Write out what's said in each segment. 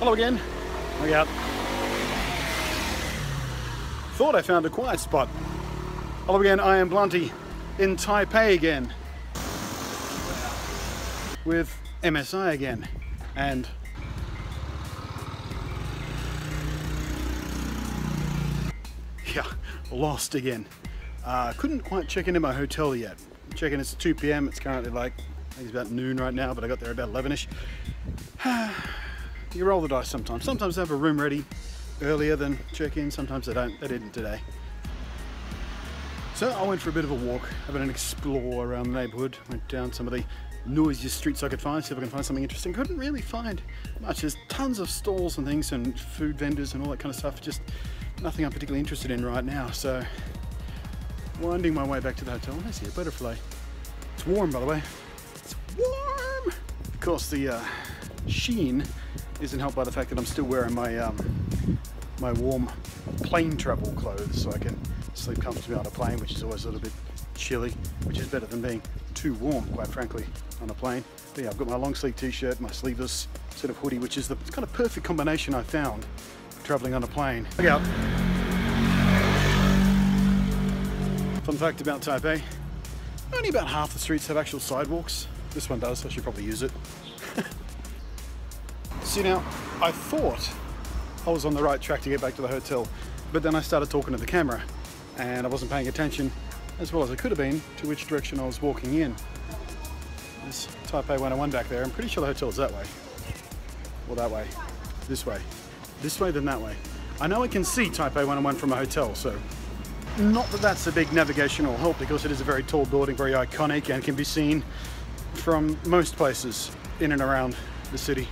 Hello again. Look out. Thought I found a quiet spot. Hello again, I am Blunty in Taipei again. With MSI again. And yeah, lost again. Couldn't quite check into my hotel yet. I'm checking, it's 2 p.m. It's currently like, I think it's about noon right now, but I got there about 11ish. You roll the dice sometimes. Sometimes I have a room ready earlier than check-in, sometimes I don't. They didn't today. So I went for a bit of a walk, having an explore around the neighborhood. Went down some of the noisiest streets I could find, see if I can find something interesting. Couldn't really find much. There's tons of stalls and things and food vendors and all that kind of stuff. Just nothing I'm particularly interested in right now. So winding my way back to the hotel. I see a butterfly. It's warm, by the way. It's warm! Of course, the sheen isn't helped by the fact that I'm still wearing my my warm plane travel clothes, so I can sleep comfortably on a plane, which is always a little bit chilly, which is better than being too warm, quite frankly, on a plane. But yeah, I've got my long sleeve t-shirt, my sleeveless sort of hoodie, which is the kind of perfect combination I found for traveling on a plane. Look out. Fun fact about Taipei, only about half the streets have actual sidewalks. This one does, so I should probably use it. See, now, I thought I was on the right track to get back to the hotel, but then I started talking to the camera and I wasn't paying attention as well as I could have been to which direction I was walking in. There's Taipei 101 back there. I'm pretty sure the hotel's that way. Or that way. This way. This way, then that way. I know I can see Taipei 101 from a hotel, so not that that's a big navigational help, because it is a very tall building, very iconic, and can be seen from most places in and around the city.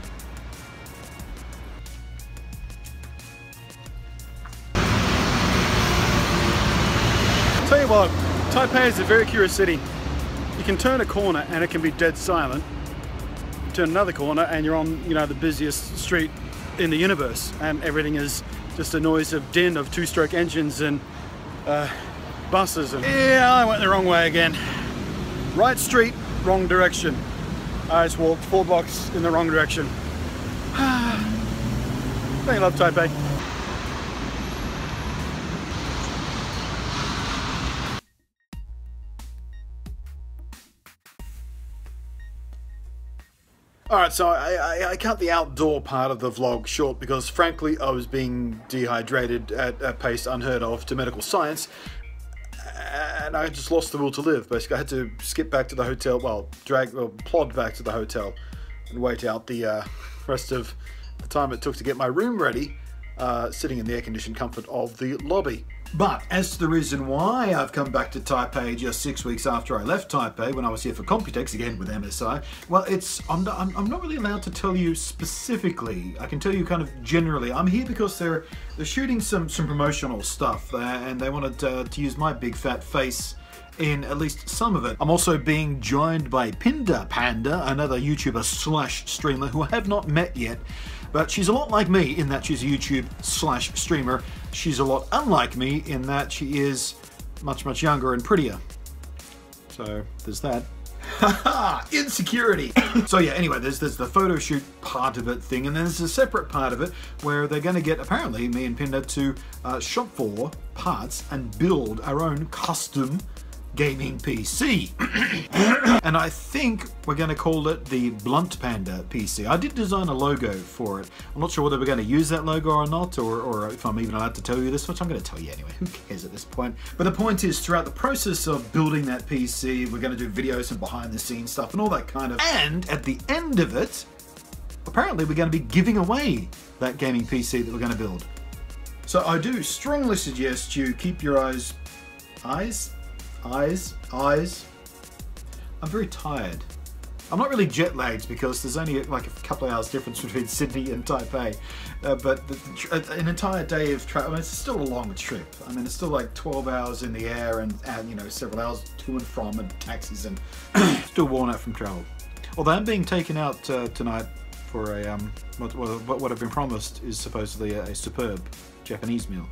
Tell you what, Taipei is a very curious city. You can turn a corner and it can be dead silent. Turn another corner and you're on, you know, the busiest street in the universe, and everything is just a noise of din of two-stroke engines and buses. And yeah, I went the wrong way again. Right street, wrong direction. I just walked 4 blocks in the wrong direction. Don't you love Taipei? Alright, so I cut the outdoor part of the vlog short because frankly I was being dehydrated at a pace unheard of to medical science, and I just lost the will to live. Basically I had to skip back to the hotel, plod back to the hotel and wait out the rest of the time it took to get my room ready, sitting in the air-conditioned comfort of the lobby. But as to the reason why I've come back to Taipei just 6 weeks after I left Taipei, when I was here for Computex, again with MSI, well, I'm not really allowed to tell you specifically. I can tell you kind of generally. I'm here because they're shooting some promotional stuff, and they wanted to use my big fat face in at least some of it. I'm also being joined by Pinda Panda, another YouTuber slash streamer who I have not met yet, but she's a lot like me in that she's a YouTube slash streamer. She's a lot unlike me in that she is much, much younger and prettier. So there's that. Haha, insecurity. So yeah, anyway, there's the photo shoot part of it thing, and then there's a separate part of it where they're going to get, apparently, me and Pinda to shop for parts and build our own custom gaming PC. And I think we're going to call it the Blunt Panda PC. I did design a logo for it. I'm not sure whether we're going to use that logo or not, or if I'm even allowed to tell you this, which I'm going to tell you anyway. Who cares at this point? But the point is, throughout the process of building that PC, we're going to do videos and behind the scenes stuff and all that kind of. And at the end of it, apparently we're going to be giving away that gaming PC that we're going to build. So I do strongly suggest you keep your eyes. I'm very tired. I'm not really jet lagged because there's only like a couple of hours difference between Sydney and Taipei, but an entire day of travel. I mean, it's still a long trip. I mean, it's still like 12 hours in the air and you know, several hours to and from, and taxis, and still worn out from travel. Although I'm being taken out tonight for a what I've been promised is supposedly a superb Japanese meal.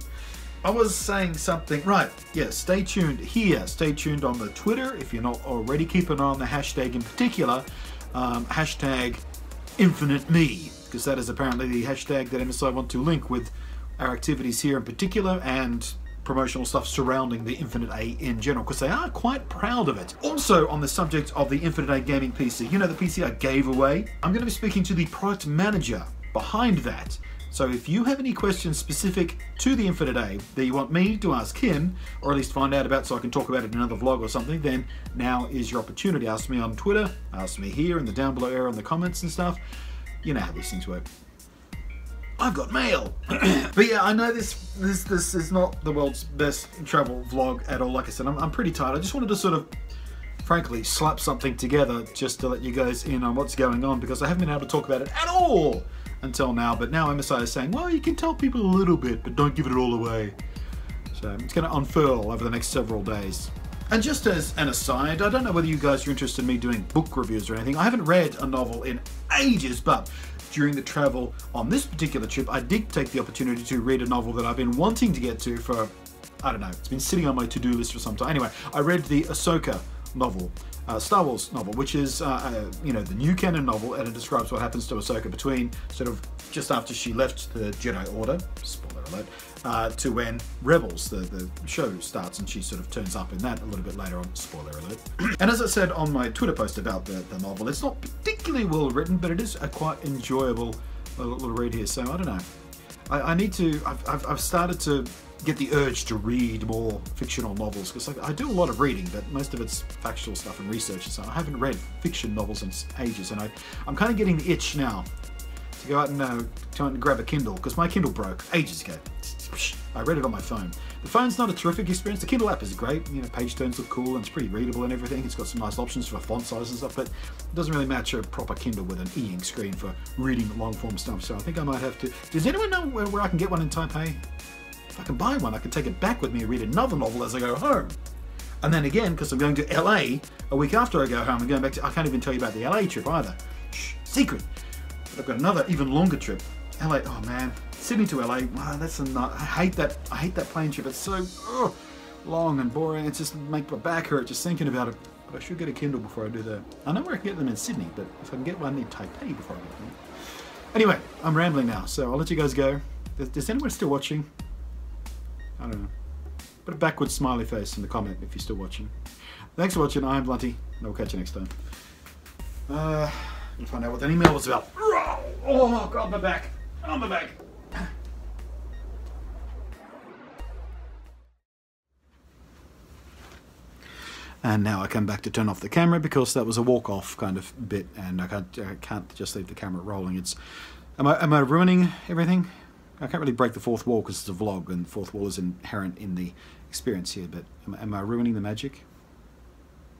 I was saying something, right, yeah, stay tuned here, stay tuned on the Twitter if you're not already. Keep an eye on the hashtag in particular, hashtag InfiniteMe. because that is apparently the hashtag that MSI want to link with our activities here in particular, and promotional stuff surrounding the Infinite A in general, because they are quite proud of it. Also, on the subject of the Infinite A gaming PC, you know, the PC I gave away, I'm going to be speaking to the product manager behind that. So if you have any questions specific to the Infinite A that you want me to ask him, or at least find out about so I can talk about it in another vlog or something, then now is your opportunity. Ask me on Twitter, ask me here in the down below area in the comments and stuff. You know how these things work. I've got mail. But yeah, I know this is not the world's best travel vlog at all. Like I said, I'm pretty tired. I just wanted to sort of, frankly, slap something together just to let you guys in on what's going on, because I haven't been able to talk about it at all until now. But now MSI is saying, well, you can tell people a little bit, but don't give it all away. So it's going to unfurl over the next several days. And just as an aside, I don't know whether you guys are interested in me doing book reviews or anything. I haven't read a novel in ages, but during the travel on this particular trip, I did take the opportunity to read a novel that I've been wanting to get to for, I don't know, it's been sitting on my to-do list for some time. Anyway, I read the Ahsoka novel, Star Wars novel, which is, you know, the new canon novel, and it describes what happens to Ahsoka between sort of just after she left the Jedi Order, spoiler alert, to when Rebels, the show, starts, and she sort of turns up in that a little bit later on, spoiler alert. And as I said on my Twitter post about the novel, it's not particularly well written, but it is a quite enjoyable little read here. So I don't know, I need to, I've started to get the urge to read more fictional novels, because I do a lot of reading, but most of it's factual stuff and research, so I haven't read fiction novels in ages, and I'm kind of getting the itch now to go out and try and grab a Kindle, because my Kindle broke ages ago. I read it on my phone. The phone's not a terrific experience. The Kindle app is great, you know, page turns look cool and it's pretty readable and everything. It's got some nice options for font size and stuff, but it doesn't really match a proper Kindle with an e-ink screen for reading long form stuff. So I think I might have to. Does anyone know where I can get one in Taipei? If I can buy one, I can take it back with me and read another novel as I go home. And then again, because I'm going to LA a week after I go home, I'm going back to, I can't even tell you about the LA trip either. Shh, secret. But I've got another even longer trip. LA, oh man, Sydney to LA, wow, that's a nut. I hate that plane trip. It's so long and boring. It just makes my back hurt just thinking about it. But I should get a Kindle before I do that. I know where I can get them in Sydney, but if I can get one in Taipei before I get them. Anyway, I'm rambling now, so I'll let you guys go. Is anyone still watching? I don't know. Put a backward smiley face in the comment if you're still watching. Thanks for watching. I'm Blunty, and we'll catch you next time. We'll find out what that email was about. Oh god, my back. On my back. And now I come back to turn off the camera, because that was a walk-off kind of bit, and I can't just leave the camera rolling. It's, am I ruining everything? I can't really break the fourth wall because it's a vlog, and the fourth wall is inherent in the experience here, but am I ruining the magic?